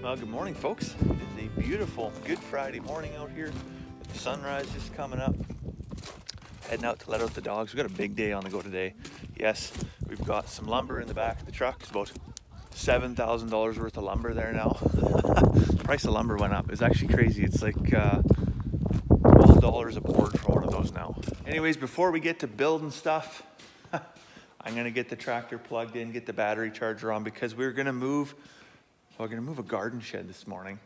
Well, good morning, folks. It is a beautiful Good Friday morning out here with the sunrise just coming up. Heading out to let out the dogs. We've got a big day on the go today. Yes, we've got some lumber in the back of the truck. It's about $7,000 worth of lumber there now. The price of lumber went up. It's actually crazy. It's like $12 a board for one of those now. Anyways, before we get to building stuff, I'm gonna get the tractor plugged in, get the battery charger on, because we're gonna move a garden shed this morning.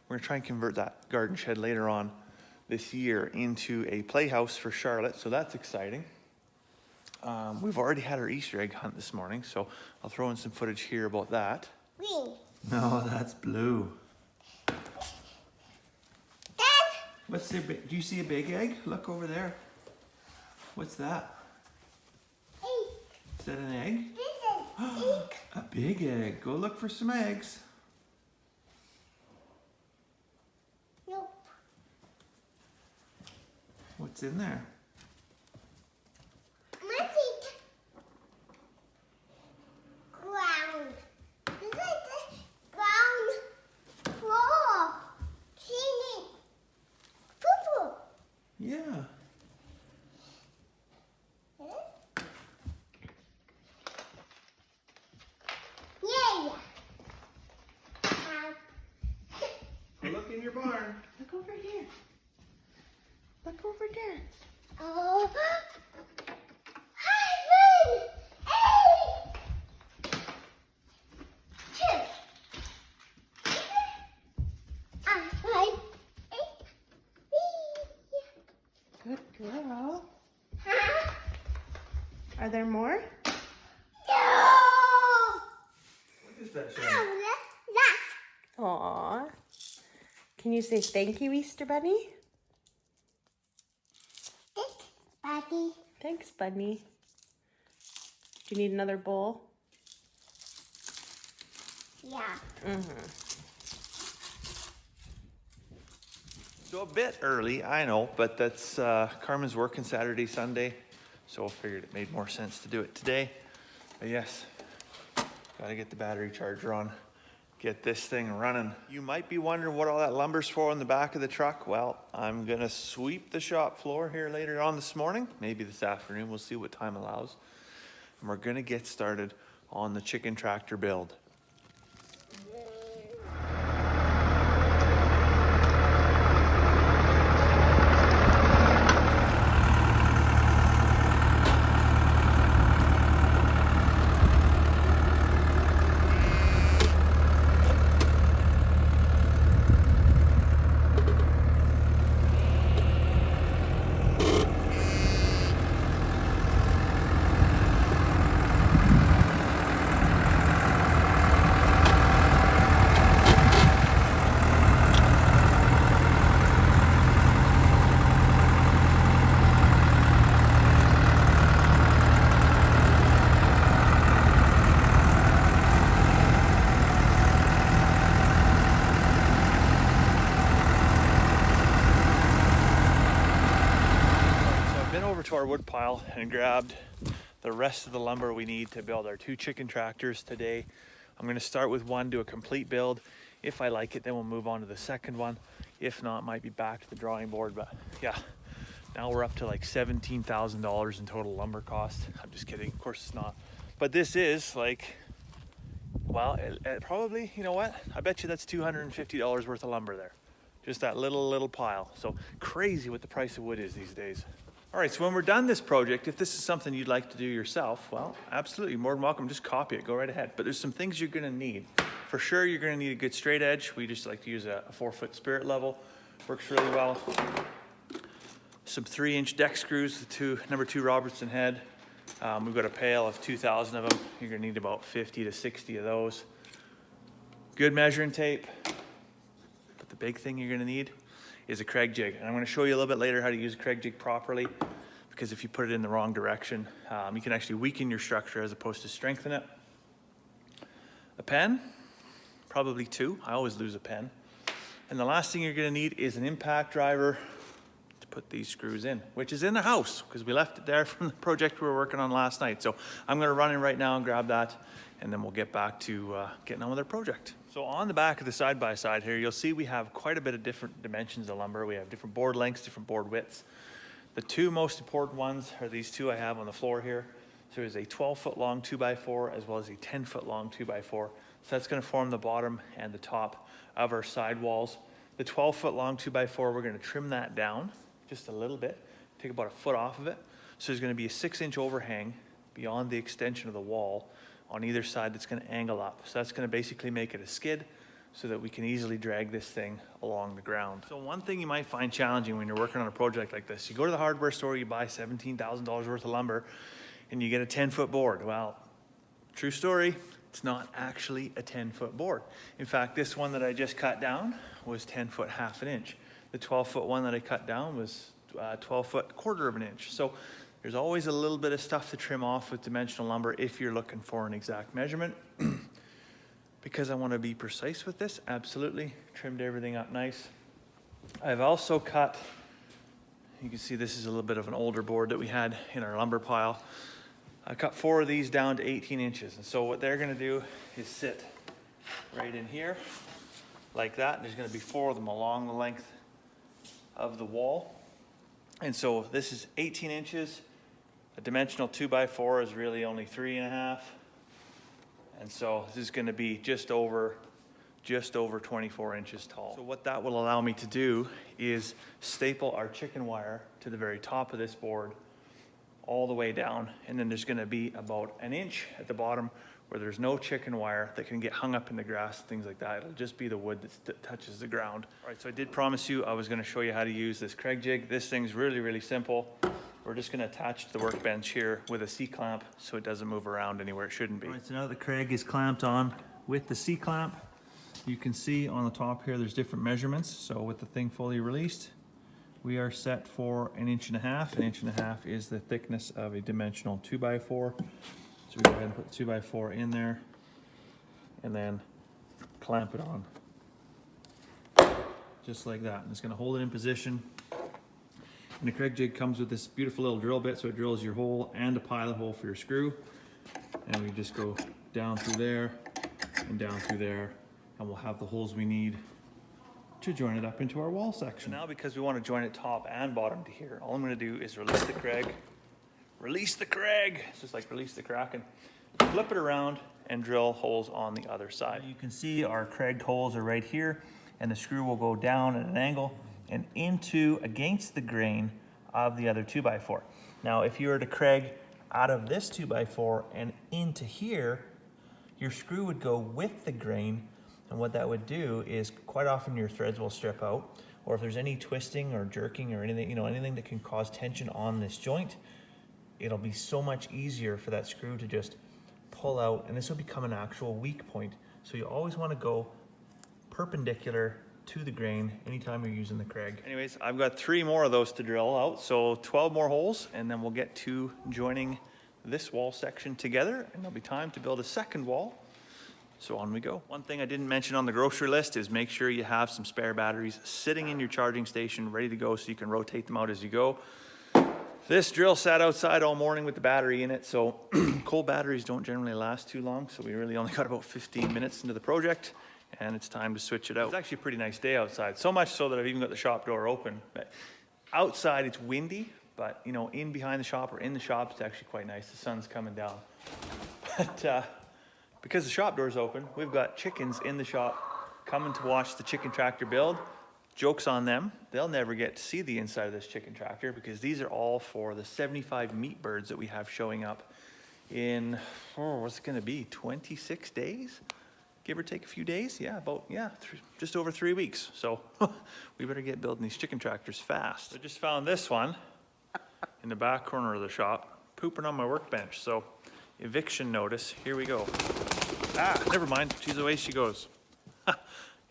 We're gonna try and convert that garden shed later on this year into a playhouse for Charlotte, so that's exciting. We've already had our Easter egg hunt this morning, so I'll throw in some footage here about that. Green. No, that's blue. Dad! What's the? Do you see a big egg? Look over there. What's that? Egg. Is that an egg? This is egg. A big egg. Go look for some eggs. Nope. What's in there? Magic. Ground. This is the ground floor. Cleaning. Poo-poo. Yeah. Yeah. Look in your barn. Look over here. Look over there. Oh. Hi, friend. Hey. Two. Five. Good girl. Huh? Are there more? No. What is that, Oh, that's Aw. Can you say thank you, Easter Bunny? it, Buddy. Thanks, Bunny. Do you need another bowl? Yeah. So a bit early, I know, but that's Carmen's working Saturday, Sunday, so I figured it made more sense to do it today. But yes, gotta get the battery charger on, get this thing running. You might be wondering what all that lumber's for in the back of the truck. Well, I'm gonna sweep the shop floor here later on this morning, maybe this afternoon, we'll see what time allows. And we're gonna get started on the chicken tractor build. To our wood pile and grabbed the rest of the lumber we need to build our 2 chicken tractors today. I'm going to start with one, do a complete build. If I like it, then we'll move on to the second one. If not, might be back to the drawing board. But yeah, now we're up to like $17,000 in total lumber cost. I'm just kidding, of course it's not. But this is like, well, it probably, you know what? I bet you that's $250 worth of lumber there. Just that little pile. So crazy what the price of wood is these days. All right, so when we're done this project, if this is something you'd like to do yourself, well, absolutely, more than welcome, just copy it, go right ahead. But there's some things you're gonna need. For sure, you're gonna need a good straight edge. We just like to use a 4-foot spirit level. Works really well. Some 3-inch deck screws, the number 2 Robertson head. We've got a pail of 2,000 of them. You're gonna need about 50 to 60 of those. Good measuring tape. But the big thing you're gonna need is a Kreg Jig. And I'm gonna show you a little bit later how to use a Kreg Jig properly, because if you put it in the wrong direction, you can actually weaken your structure as opposed to strengthen it. A pen, probably 2. I always lose a pen. And the last thing you're gonna need is an impact driver to put these screws in, which is in the house, because we left it there from the project we were working on last night. So I'm gonna run in right now and grab that, and then we'll get back to getting on with our project. So on the back of the side-by-side here, you'll see we have quite a bit of different dimensions of lumber. We have different board lengths, different board widths. The two most important ones are these two I have on the floor here. So there's a 12-foot long 2x4 as well as a 10-foot long 2x4. So that's going to form the bottom and the top of our side walls. The 12-foot long 2x4, we're going to trim that down just a little bit, take about a foot off of it. So there's going to be a 6-inch overhang beyond the extension of the wall on either side that's going to angle up. So that's going to basically make it a skid so that we can easily drag this thing along the ground. So one thing you might find challenging when you're working on a project like this, you go to the hardware store, you buy $17,000 worth of lumber, and you get a 10-foot board. Well, true story, it's not actually a 10-foot board. In fact, this one that I just cut down was 10 foot half an inch. The 12-foot one that I cut down was 12-foot quarter of an inch. So there's always a little bit of stuff to trim off with dimensional lumber if you're looking for an exact measurement. Because I want to be precise with this, absolutely, trimmed everything up nice. I've also cut, you can see this is a little bit of an older board that we had in our lumber pile. I cut 4 of these down to 18 inches. And so what they're going to do is sit right in here like that. And there's going to be 4 of them along the length of the wall. And so this is 18 inches. A dimensional 2x4 is really only 3.5. And so this is going to be just over 24 inches tall. So what that will allow me to do is staple our chicken wire to the very top of this board all the way down. And then there's going to be about an inch at the bottom where there's no chicken wire that can get hung up in the grass, things like that. It'll just be the wood that touches the ground. All right, so I did promise you I was going to show you how to use this Kreg Jig. This thing's really, really simple. We're just going to attach the workbench here with a C-clamp so it doesn't move around anywhere it shouldn't be. All right, so now the Kreg is clamped on with the C-clamp. You can see on the top here there's different measurements. So with the thing fully released, we are set for 1.5 inches. 1.5 inches is the thickness of a dimensional 2x4. So we go ahead and put the 2x4 in there and then clamp it on. Just like that. And it's going to hold it in position. And the Kreg Jig comes with this beautiful little drill bit, so it drills your hole and a pilot hole for your screw. And we just go down through there and down through there, and we'll have the holes we need to join it up into our wall section. So now, because we want to join it top and bottom to here, all I'm going to do is release the Kreg. Release the Kreg! It's just like release the Kraken. Flip it around and drill holes on the other side. You can see our Kreg holes are right here, and the screw will go down at an angle and into against the grain of the other 2x4. Now, if you were to Kreg out of this 2x4 and into here, your screw would go with the grain, and what that would do is quite often your threads will strip out, or if there's any twisting or jerking or anything, anything that can cause tension on this joint, it'll be so much easier for that screw to just pull out, and this will become an actual weak point. So you always want to go perpendicular to the grain anytime you're using the Kreg. Anyways, I've got 3 more of those to drill out, so 12 more holes, and then we'll get to joining this wall section together, and there'll be time to build a second wall. So on we go. One thing I didn't mention on the grocery list is make sure you have some spare batteries sitting in your charging station ready to go so you can rotate them out as you go. This drill sat outside all morning with the battery in it, so cold batteries don't generally last too long, so we really only got about 15 minutes into the project, and it's time to switch it out. It's actually a pretty nice day outside, so much so that I've even got the shop door open. But outside it's windy, but in behind the shop or in the shop it's actually quite nice. The sun's coming down. But because the shop door's open, we've got chickens in the shop coming to watch the chicken tractor build. Joke's on them. They'll never get to see the inside of this chicken tractor because these are all for the 75 meat birds that we have showing up in, what's it gonna be, 26 days? Give or take a few days, just over 3 weeks. So we better get building these chicken tractors fast. I just found this one in the back corner of the shop, pooping on my workbench. So eviction notice, here we go. Never mind, she's away she goes.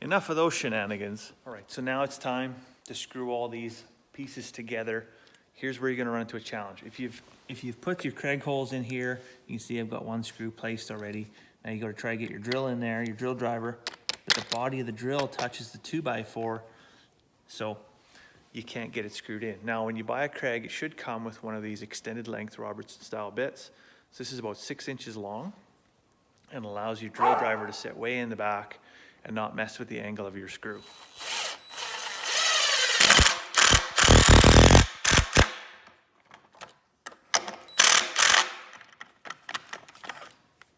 Enough of those shenanigans. All right, so now it's time to screw all these pieces together. Here's where you're gonna run into a challenge. If you've put your Kreg holes in here, you can see I've got 1 screw placed already. Now you gotta try to get your drill in there, your drill driver, but the body of the drill touches the 2x4, so you can't get it screwed in. Now, when you buy a Kreg, it should come with one of these extended length Robertson style bits. So this is about 6 inches long and allows your drill driver to sit way in the back and not mess with the angle of your screw.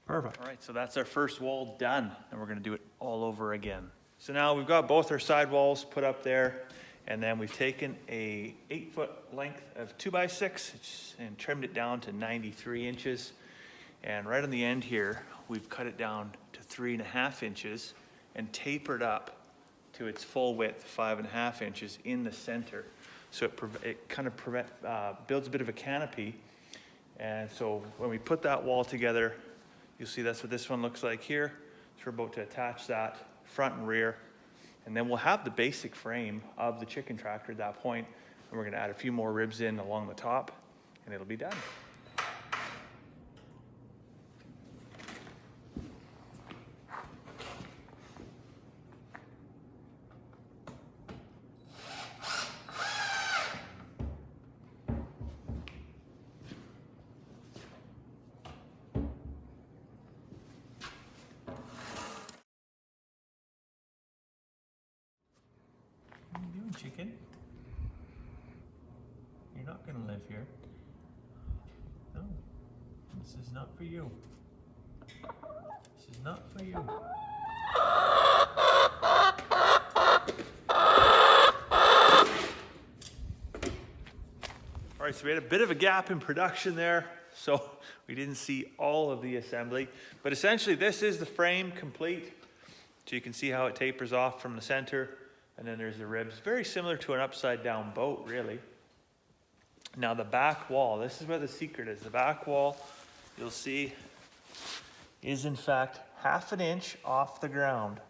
Perfect. All right, so that's our first wall done, and we're gonna do it all over again. So now we've got both our side walls put up there, and then we've taken a 8-foot length of 2x6 and trimmed it down to 93 inches. And right on the end here, we've cut it down to 3.5 inches and tapered up to its full width, 5.5 inches in the center. So it kind of builds a bit of a canopy. And so when we put that wall together, you'll see that's what this one looks like here. So we're about to attach that front and rear. And then we'll have the basic frame of the chicken tractor at that point, and we're gonna add a few more ribs in along the top, and it'll be done. What are you doing, chicken? You're not gonna live here. No, this is not for you. This is not for you. All right, so we had a bit of a gap in production there, so we didn't see all of the assembly. But essentially, this is the frame complete. So you can see how it tapers off from the center. And then there's the ribs, very similar to an upside down boat, really. Now the back wall, this is where the secret is. The back wall, you'll see, is in fact 1/2 inch off the ground.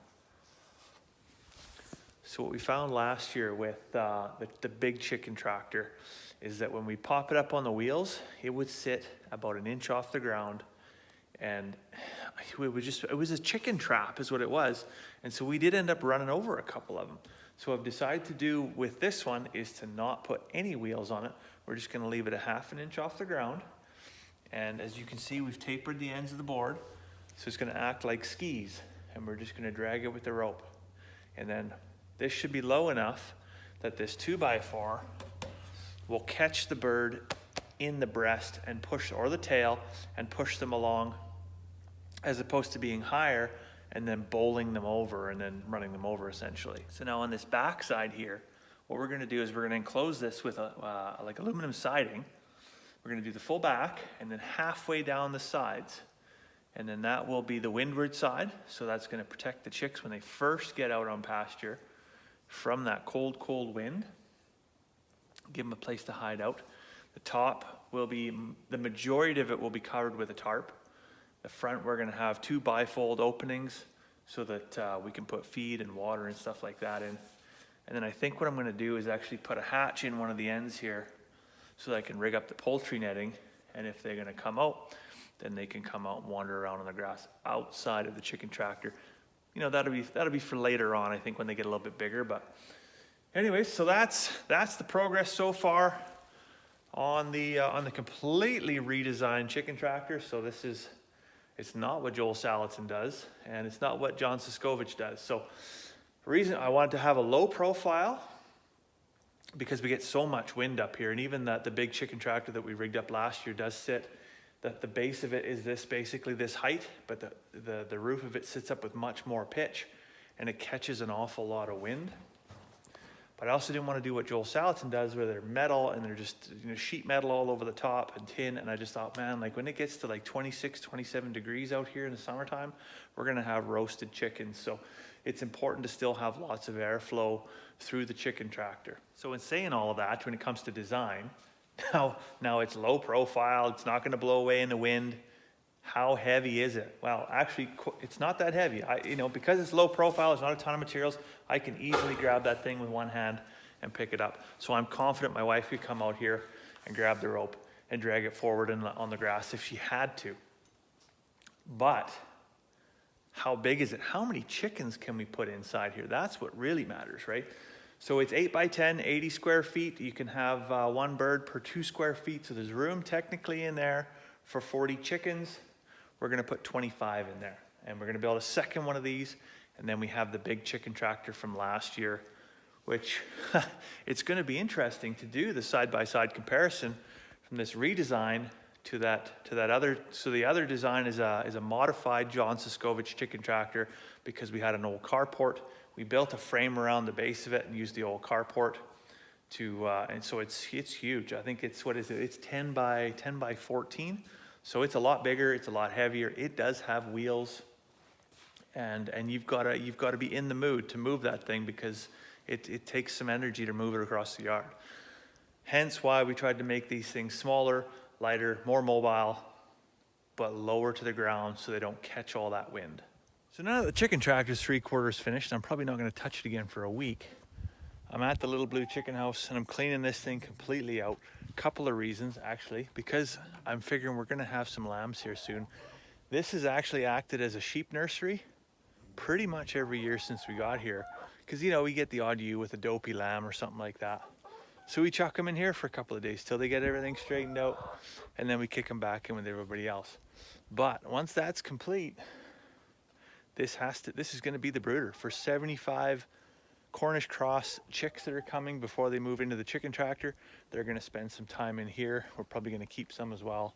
So what we found last year with the big chicken tractor is that when we pop it up on the wheels, it would sit about 1 inch off the ground. And it was a chicken trap is what it was. And so we did end up running over a couple of them. So what I've decided to do with this one is to not put any wheels on it. We're just gonna leave it 1/2 inch off the ground. And as you can see, we've tapered the ends of the board. So it's gonna act like skis, and we're just gonna drag it with the rope. And then this should be low enough that this 2x4 will catch the bird in the breast and push, or the tail, and push them along, as opposed to being higher and then bowling them over and then running them over essentially. So now on this back side here, what we're gonna do is we're gonna enclose this with like aluminum siding. We're gonna do the full back and then halfway down the sides. And then that will be the windward side. So that's gonna protect the chicks when they first get out on pasture from that cold, cold wind. Give them a place to hide out. The top will be, the majority of it will be covered with a tarp. The front, we're gonna have 2 bifold openings so that we can put feed and water and stuff like that in. And then I think what I'm gonna do is actually put a hatch in one of the ends here so that I can rig up the poultry netting. And if they're gonna come out, then they can come out and wander around on the grass outside of the chicken tractor. You know, that'll be for later on, I think, when they get a little bit bigger. But anyways, so that's the progress so far on the completely redesigned chicken tractor. So it's not what Joel Salatin does, and it's not what John Sascovich does. So the reason I wanted to have a low profile, because we get so much wind up here, and even the big chicken tractor that we rigged up last year does sit, that the base of it is basically this height, but the roof of it sits up with much more pitch, and it catches an awful lot of wind. But I also didn't want to do what Joel Salatin does, where they're metal and they're just, you know, sheet metal all over the top and tin. And I just thought, man, like when it gets to like 26, 27 degrees out here in the summertime, we're going to have roasted chickens. So it's important to still have lots of airflow through the chicken tractor. So in saying all of that, when it comes to design, now it's low profile, it's not going to blow away in the wind. How heavy is it? Well, actually, it's not that heavy. Because it's low profile, there's not a ton of materials, I can easily grab that thing with one hand and pick it up. So I'm confident my wife could come out here and grab the rope and drag it forward on the grass if she had to. But how big is it? How many chickens can we put inside here? That's what really matters, right? So it's 8 by 10, 80 square feet. You can have 1 bird per 2 square feet. So there's room technically in there for 40 chickens. We're gonna put 25 in there, and we're gonna build a second one of these, And then we have the big chicken tractor from last year, which it's going to be interesting to do the side-by-side comparison from this redesign to that other. So the other design is a modified John Sascovich chicken tractor, because we had an old carport. We built a frame around the base of it and used the old carport to, and so it's huge. I think it's, what is it? It's 10 by 14. So it's a lot bigger. It's a lot heavier. It does have wheels, and you've got to be in the mood to move that thing, because it takes some energy to move it across the yard. Hence why we tried to make these things smaller, lighter, more mobile, but lower to the ground so they don't catch all that wind. So now that the chicken tractor's 3/4 finished, I'm probably not going to touch it again for a week. I'm at the little blue chicken house and I'm cleaning this thing completely out. Couple of reasons, actually, because I'm figuring we're going to have some lambs here soon. This has actually acted as a sheep nursery pretty much every year since we got here, because you know, we get the odd ewe with a dopey lamb or something like that. So we chuck them in here for a couple of days till they get everything straightened out, and then we kick them back in with everybody else. But once that's complete, this is going to be the brooder for 75 Cornish cross chicks that are coming before they move into the chicken tractor. They're going to spend some time in here. We're probably going to keep some as well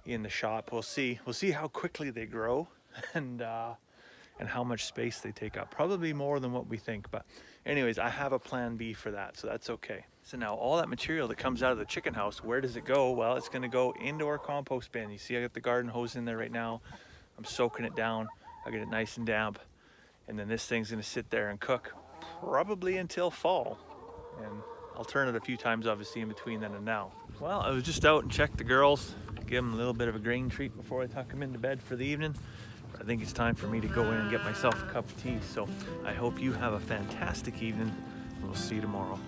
in the shop. We'll see how quickly they grow and how much space they take up. Probably more than what we think, but anyways, I have a plan B for that, so that's okay. So now all that material that comes out of the chicken house, where does it go? Well, it's going to go into our compost bin. You see I got the garden hose in there right now. I'm soaking it down. I get it nice and damp, and then this thing's going to sit there and cook probably until fall, and I'll turn it a few times obviously in between then and now. Well, I was just out and checked the girls, give them a little bit of a grain treat before I tuck them into bed for the evening. But I think it's time for me to go in and get myself a cup of tea. So I hope you have a fantastic evening, and we'll see you tomorrow.